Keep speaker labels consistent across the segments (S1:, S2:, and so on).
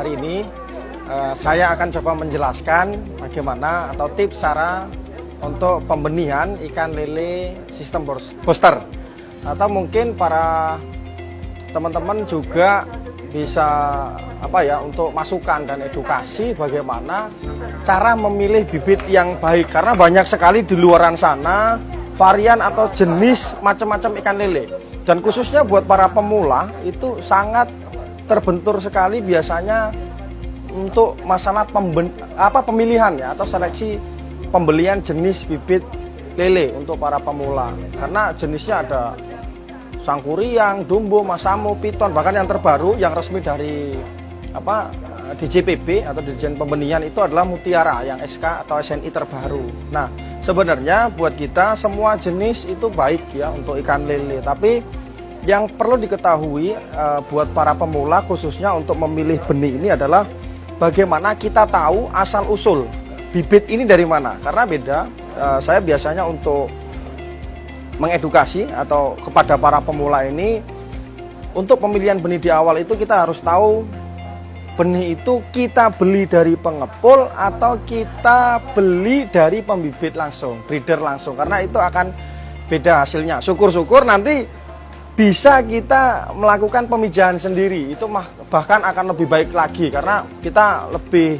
S1: hari ini saya akan coba menjelaskan bagaimana atau tips cara untuk pembenihan ikan lele sistem booster. Atau mungkin para teman-teman juga bisa untuk masukan dan edukasi bagaimana cara memilih bibit yang baik, karena banyak sekali di luaran sana varian atau jenis macam-macam ikan lele, dan khususnya buat para pemula itu sangat terbentur sekali biasanya untuk masalah pemilihan ya, atau seleksi pembelian jenis bibit lele untuk para pemula, karena jenisnya ada Sangkuriang, Dumbo, Masamo, Piton, bahkan yang terbaru yang resmi dari DJPB atau Dirjen Pembenihan itu adalah Mutiara yang SK atau SNI terbaru. Nah, sebenarnya buat kita semua jenis itu baik ya untuk ikan lele, tapi yang perlu diketahui buat para pemula khususnya untuk memilih benih ini adalah bagaimana kita tahu asal usul bibit ini dari mana. Karena beda, saya biasanya untuk mengedukasi atau kepada para pemula ini, untuk pemilihan benih di awal itu kita harus tahu benih itu kita beli dari pengepul atau kita beli dari pembibit langsung, breeder langsung, karena itu akan beda hasilnya. Syukur-syukur nanti bisa kita melakukan pemijahan sendiri, itu bahkan akan lebih baik lagi karena kita lebih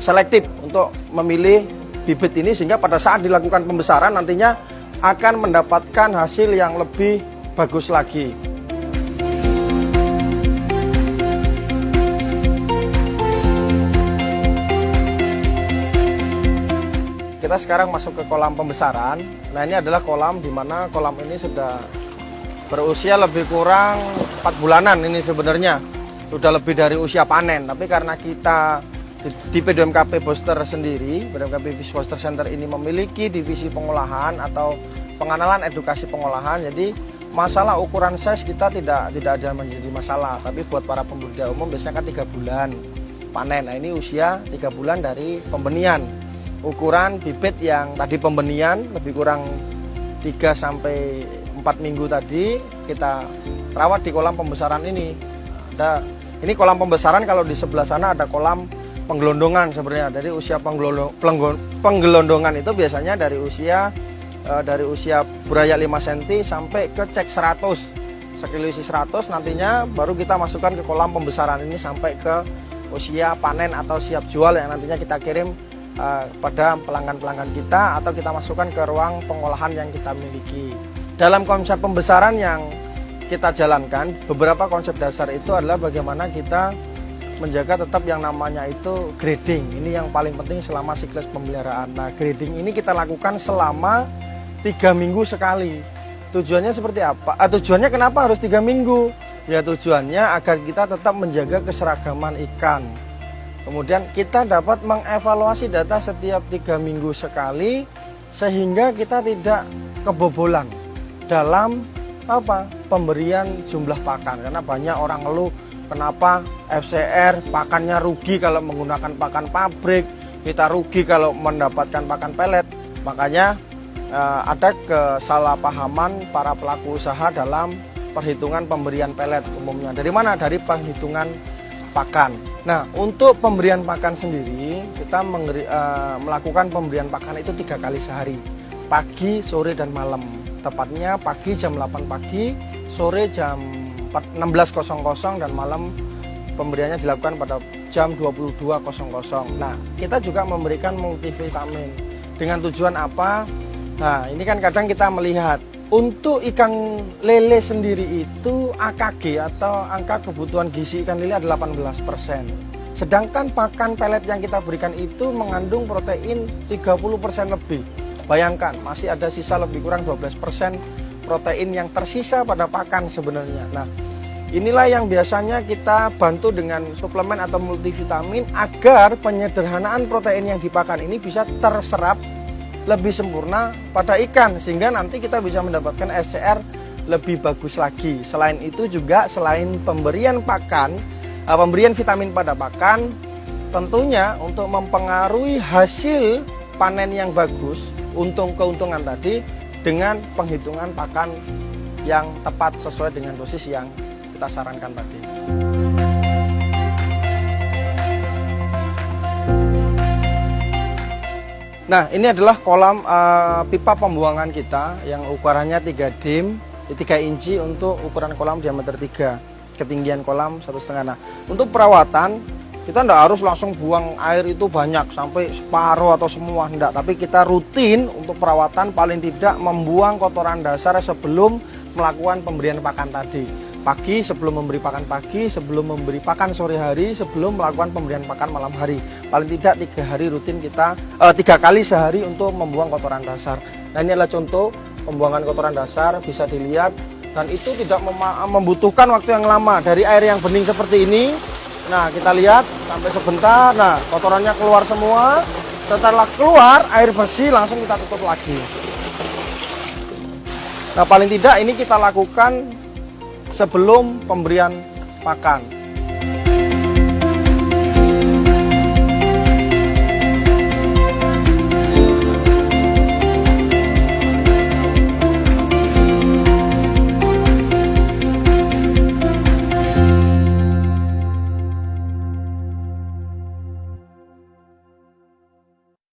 S1: selektif untuk memilih bibit ini, sehingga pada saat dilakukan pembesaran nantinya akan mendapatkan hasil yang lebih bagus lagi. Kita sekarang masuk ke kolam pembesaran. Nah, ini adalah kolam di mana kolam ini sudah berusia lebih kurang 4 bulanan ini sebenarnya. Sudah lebih dari usia panen, tapi karena kita di PDMKP Booster sendiri, PDMKP Fish Booster Center ini memiliki divisi pengolahan atau pengenalan edukasi pengolahan, jadi masalah ukuran size kita tidak ada menjadi masalah. Tapi buat para pembudidaya umum biasanya kan 3 bulan panen. Nah, ini usia 3 bulan dari pembenihan. Ukuran bibit yang tadi pembenihan lebih kurang 3 sampai 4 minggu tadi kita rawat di kolam pembesaran ini. Ini kolam pembesaran, kalau di sebelah sana ada kolam penggelondongan sebenarnya. Dari usia penggelondongan itu biasanya dari usia burayak 5 cm sampai ke cek 100, sekilo isi 100, nantinya baru kita masukkan ke kolam pembesaran ini sampai ke usia panen atau siap jual yang nantinya kita kirim pada pelanggan-pelanggan kita, atau kita masukkan ke ruang pengolahan yang kita miliki. Dalam konsep pembesaran yang kita jalankan, beberapa konsep dasar itu adalah bagaimana kita menjaga tetap yang namanya itu grading. Ini yang paling penting selama siklus pemeliharaan. Nah, grading ini kita lakukan selama 3 minggu sekali. Tujuannya seperti apa? Tujuannya kenapa harus 3 minggu? Ya, tujuannya agar kita tetap menjaga keseragaman ikan. Kemudian kita dapat mengevaluasi data setiap 3 minggu sekali, sehingga kita tidak kebobolan dalam pemberian jumlah pakan. Karena banyak orang ngeluh, kenapa FCR pakannya rugi kalau menggunakan pakan pabrik, kita rugi kalau mendapatkan pakan pelet. Makanya ada kesalahpahaman para pelaku usaha dalam perhitungan pemberian pelet umumnya. Dari mana? Dari perhitungan pakan. Nah, untuk pemberian pakan sendiri kita melakukan pemberian pakan itu 3 kali sehari, pagi, sore, dan malam. Tepatnya pagi jam 8 pagi, sore jam 16.00, dan malam pemberiannya dilakukan pada jam 22.00. Nah, kita juga memberikan multivitamin. Dengan tujuan apa? Nah, ini kan kadang kita melihat untuk ikan lele sendiri itu AKG atau angka kebutuhan gizi ikan lele adalah 18%. Sedangkan pakan pelet yang kita berikan itu mengandung protein 30% lebih. Bayangkan, masih ada sisa lebih kurang 12% protein yang tersisa pada pakan sebenarnya. Nah, inilah yang biasanya kita bantu dengan suplemen atau multivitamin agar penyederhanaan protein yang di pakan ini bisa terserap lebih sempurna pada ikan, sehingga nanti kita bisa mendapatkan SCR lebih bagus lagi. Selain itu juga, selain pemberian pakan, pemberian vitamin pada pakan, tentunya untuk mempengaruhi hasil panen yang bagus, keuntungan tadi, dengan penghitungan pakan yang tepat sesuai dengan dosis yang kita sarankan tadi. Nah, ini adalah kolam pipa pembuangan kita yang ukurannya 3 dim, 3 inci untuk ukuran kolam diameter 3, ketinggian kolam 1,5. Nah, untuk perawatan kita tidak harus langsung buang air itu banyak sampai separuh atau semua, enggak, tapi kita rutin untuk perawatan paling tidak membuang kotoran dasar sebelum melakukan pemberian pakan tadi. Pagi sebelum memberi pakan pagi, sebelum memberi pakan sore hari, sebelum melakukan pemberian pakan malam hari. Paling tidak 3 hari rutin kita 3 kali sehari untuk membuang kotoran dasar. Nah, ini adalah contoh pembuangan kotoran dasar, bisa dilihat, dan itu tidak membutuhkan waktu yang lama. Dari air yang bening seperti ini, nah kita lihat sampai sebentar, nah kotorannya keluar semua. Setelah keluar air bersih langsung kita tutup lagi. Nah, paling tidak ini kita lakukan sebelum pemberian pakan.